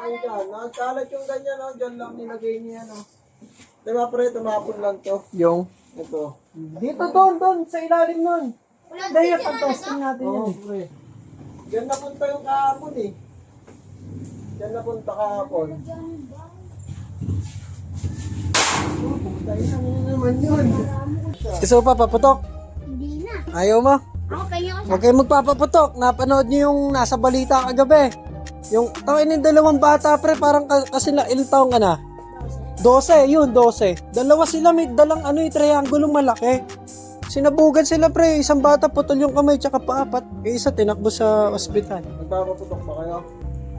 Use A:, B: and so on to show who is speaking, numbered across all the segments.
A: akin dyan. Nakasalat yung ganyan, no? Dyan lang nilagay niya, no? Diba, pre? Tumapon lang to.
B: Yung?
A: Ito.
B: Dito, doon, sa ilalim nun. Dahil pag-testing natin
A: Oo,
B: yun.
A: pre. Diyan napunta yung kahapon, eh. Diyan napunta kahapon. Tayo na naman yun.
B: Gusto pa paputok?
C: Hindi na.
B: Ayaw mo?
C: Ako, pengen ko
B: Huwag kayong magpapaputok. Napanood niyo yung nasa balita kagabi. Yung tawin ng dalawang bata, pre, parang kasi ilang taong ka na? 12, yun, 12. Dalawa sila, may dalang triangulong malaki. Sinabugan sila, pre. Isang bata putol yung kamay, tsaka paapat. Yung isa tinakbo sa ospital.
A: Magpapaputok ba kayo?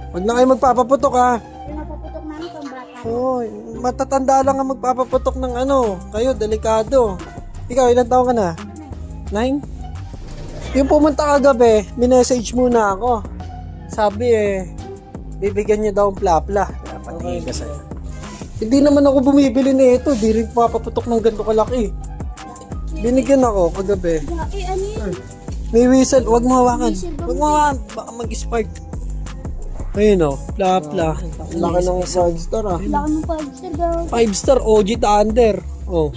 B: Huwag na kayo magpapaputok, ha.
C: pinapaputok namin pang bata.
B: Oo, matatanda lang ang magpapaputok ng kayo, delikado. Ikaw, ilang taong ka na? 9? Yung pumunta kagabi, minessage muna ako. Sabi bibigyan niya daw ang plapla. Patingin ka sa'yo. Hindi naman ako bumibili na ito, di rin papaputok ng ganito kalaki. Binigyan ako kagabi.
C: Ano yun?
B: May whistle, wag mo hawakan. Wag mo hawakan, baka mag-spark. Ayun plapla.
A: Laki ng 5 star, ah.
C: Laki ng 5 star daw.
B: 5 star OG Thunder. Oh.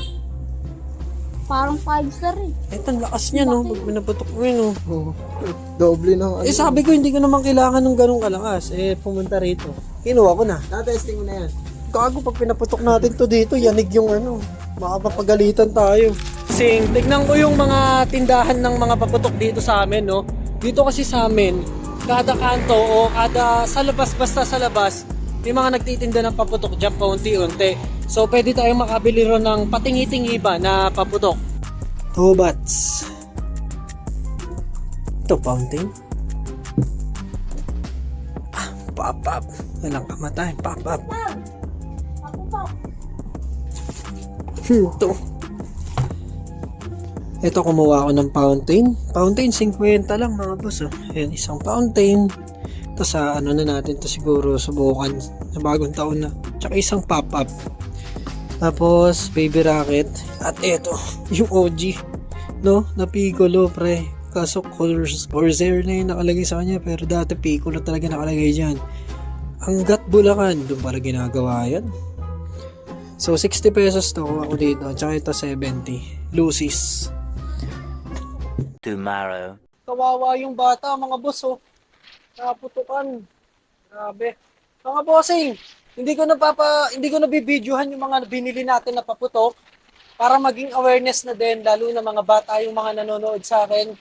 C: Parang 5 star eh.
B: Ito, ang lakas niya, no? Pag pinaputok mo yun,
A: Oo. Doble ng ano.
B: sabi ko, hindi ko naman kailangan ng ganong kalakas. Pumunta rito. Kinuha ko na.
A: Na-testing mo na yan.
B: Gago, pag pinaputok natin to dito, yanig yung makapapagalitan tayo. Sing, tignan ko yung mga tindahan ng mga paputok dito sa amin, no? Dito kasi sa amin, kada kanto o kada sa labas, basta sa labas, may mga nagtitinda ng paputok dyan paunti-unti. So, pwede tayong makabili ron ng patingi-tingi ba na paputok. Tobats. Ito, fountain. Pop-up. Walang kamatay. Pop-up. Ito, kumuha ako ng fountain. Fountain, 50 lang mga boss. Ayan, isang fountain. Ito sa na natin to siguro subukan sa bagong taon na. Tsaka isang pop-up. Tapos, baby rocket. At eto, yung OG. No? Na Piccolo, pre. Kaso, Corsair na yung nakalagay sa kanya. Pero dati, Piccolo talaga nakalagay dyan. Hanggat Bulacan. Doon pala ginagawa yan. So, 60 pesos to ako dito. Tsaka ito, 70. Lucis.
D: Tomorrow.
B: Kawawa yung bata, mga boss, Naputukan. Grabe. Mga bossing, hindi ko nabibidyohan yung mga binili natin na paputok para maging awareness na din, lalo na mga bata yung mga nanonood sa akin.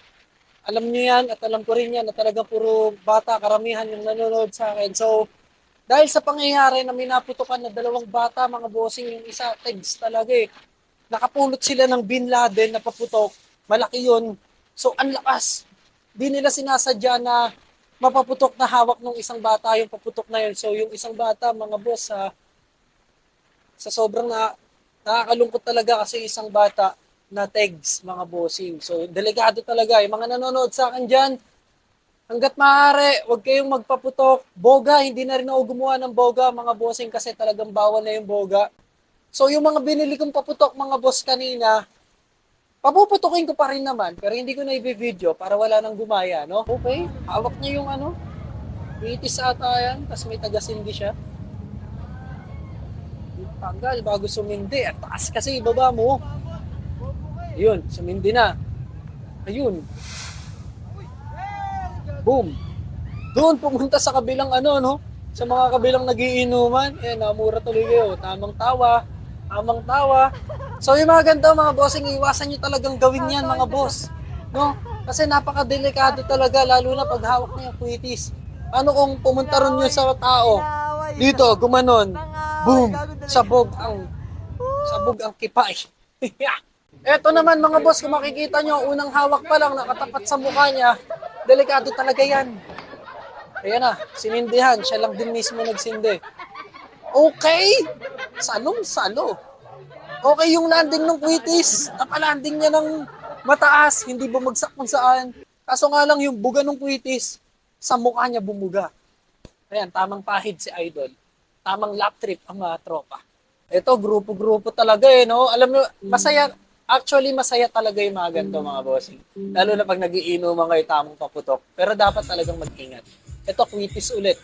B: Alam niyo yan at alam ko rin yan na talagang puro bata, karamihan yung nanonood sa akin. So, dahil sa pangyayari na may naputukan na dalawang bata, mga bossing, yung isa tegs talaga nakapulot sila ng Bin Laden na paputok, malaki yun. So, ang lakas. Di nila sinasadya na mapaputok na hawak ng isang bata yung paputok na yun. So, yung isang bata, mga boss, sa sobrang nakakalungkot talaga kasi isang bata na tegs, mga bossing. So, delikado talaga. Yung mga nanonood sa akin dyan, hanggat maaari, huwag kayong magpaputok. Boga, hindi na rin ako gumawa ng boga, mga bossing, kasi talagang bawal na yung boga. So, yung mga binili kong paputok, mga boss, kanina, papuputukin ko pa rin naman, pero hindi ko na i-video para wala nang gumaya, no? Okay, hawak niya yung itis ata yan, tapos may tagasindi siya. Tagal bago sumindi, at taas kasi ibaba mo. Ayun, sumindi na. Ayun. Boom. Doon pumunta sa kabilang sa mga kabilang nagiinuman. Namura tuloy kayo. Tamang tawa. So yung mga ganito, mga bossing, iwasan nyo talagang gawin yan, mga boss. No? Kasi napaka-delikado talaga, lalo na pag hawak niya yung kwitis. Ano kung pumunta ron nyo sa tao? Dito, gumanon. Boom! Sabog ang kipay. Eto naman, mga boss, kung makikita nyo, unang hawak pa lang, nakatapat sa mukha niya, delikado talaga yan. Ayan na, sinindihan. Siya lang din mismo nagsindi. Okay! Salong-salo. Okay yung landing ng kwitis. Napalanding niya ng mataas. Hindi bumagsak kung saan. Kaso nga lang yung buga ng kwitis, sa mukha niya bumuga. Ayan, tamang pahid si Idol. Tamang lap trip ang mga tropa. Ito, grupo-grupo talaga no? Alam mo, masaya talaga yung mga ganito, mga bossing. Lalo na pag nagiinuman kayo tamang paputok. Pero dapat talagang mag-ingat. Ito, kwitis ulit.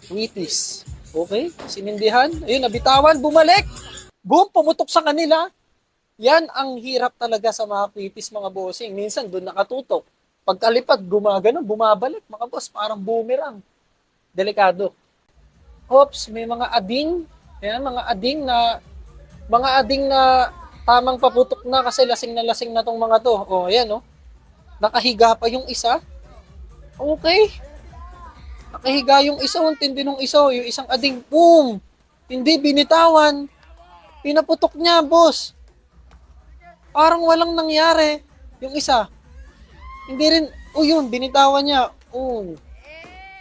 B: Quitis. Okay, sinindihan. Ayun, nabitawan, bumalik. Boom, pumutok sa kanila. Yan ang hirap talaga sa mga quitis, mga bossing. Minsan doon nakatutok. Pagkalipad, gumagano, bumabalik, mga boss, parang boomerang. Delikado. Oops, may mga ading. Ayan, mga ading na tamang paputok na kasi lasing na tong mga to. O, ayan, oh. Nakahiga pa yung isa. Okay. Nakahiga yung isa, tindi nung isa, yung isang ading, boom! Hindi binitawan. Pinaputok niya, boss. Parang walang nangyari. Yung isa. Hindi rin, yun, binitawan niya.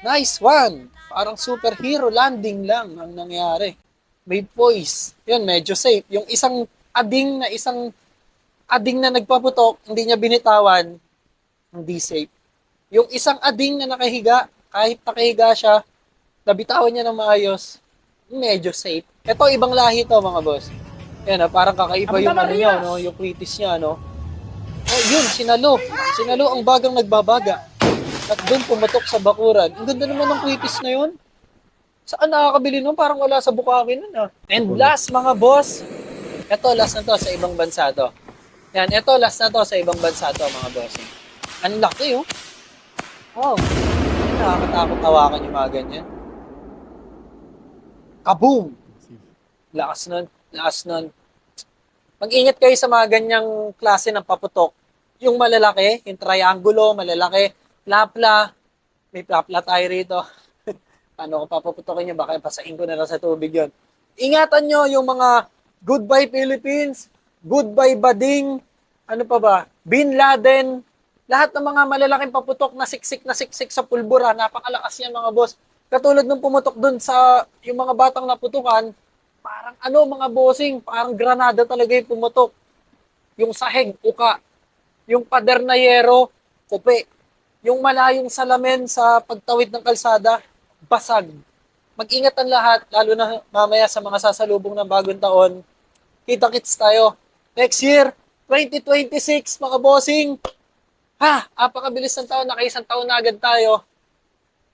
B: Nice one. Parang superhero landing lang ang nangyari. May poise. Yun, medyo safe. Yung isang ading na nagpaputok, hindi niya binitawan, hindi safe. Yung isang ading na nakahiga, kahit nakahiga siya, nabitawan niya ng maayos, medyo safe. Ito, ibang lahi to, mga boss. Yan, parang kakaiba yung ano niya, no? Yung quitis niya, no? Yun, sinalo. Sinalo ang bagang nagbabaga. At doon pumatok sa bakuran. Ang ganda naman ng quitis na yun. Saan nakakabili nun? Parang wala sa Bukawi nun, ah. And last, mga boss, ito, last na to sa ibang bansa to. Yan, ito, last na to sa ibang bansa to, mga boss. Ang laki, oh. Wow. Nakakatakot hawakan yung mga ganyan. Kaboom! Lakas nun. Mag-ingat kayo sa mga ganyang klase ng paputok. Yung malalaki, yung triangulo, malalaki, plapla. May plapla tayo rito. Paano ko papaputokin nyo? Baka pasain ko na lang sa tubig yon. Ingatan nyo yung mga Goodbye Philippines, Goodbye Bading, ano pa ba? Bin Laden. Lahat ng mga malalaking paputok na siksik sa pulbura, napakalakas yan, mga boss. Katulad nung pumutok dun sa yung mga batang naputukan, parang mga bossing, parang granada talaga yung pumutok. Yung sahig, uka. Yung pader na yero, kupe. Yung malayong salamin sa pagtawid ng kalsada, basag. Mag-ingat ang lahat, lalo na mamaya sa mga sasalubong ng bagong taon. Kita-kits tayo. Next year, 2026, mga bossing. Apakabilis ng taon, nakaisang taon na agad tayo.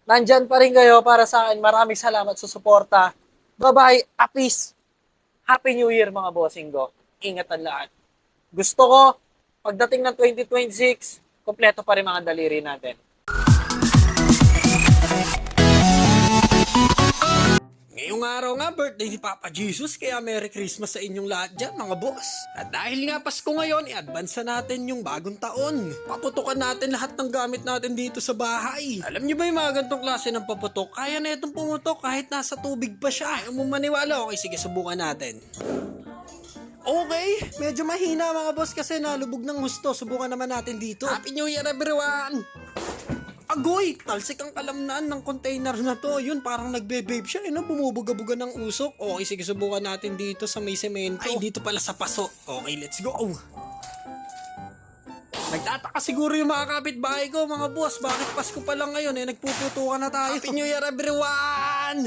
B: Nandyan pa rin kayo para sa akin. Maraming salamat sa suporta. Bye-bye. Peace. Happy New Year, mga bossing ko. Ingat ang lahat. Gusto ko, pagdating ng 2026, kompleto pa rin mga daliri natin. Ngayong araw nga, birthday ni Papa Jesus, kaya Merry Christmas sa inyong lahat dyan, mga boss. At dahil nga Pasko ngayon, i-advance na natin yung bagong taon. Paputukan natin lahat ng gamit natin dito sa bahay. Alam niyo ba yung mga ganitong klase ng paputok? Kaya na itong pumutok kahit nasa tubig pa siya. Ayaw mo maniwala? Okay, sige, subukan natin. Okay, medyo mahina mga boss kasi nalubog ng gusto. Subukan naman natin dito. Happy New Year, everyone! Agoy! Talsik ang kalamnaan ng container na to. Yun, parang nagbe-babe siya. Bumubuga-buga ng usok. Okay, sige, subukan natin dito sa may semento. Ay, dito pala sa paso. Okay, let's go. Nagtataka siguro yung mga kapitbahay ko, mga boss. Bakit Pasko pa lang ngayon? Nagpuputukan na tayo. Happy New Year, everyone!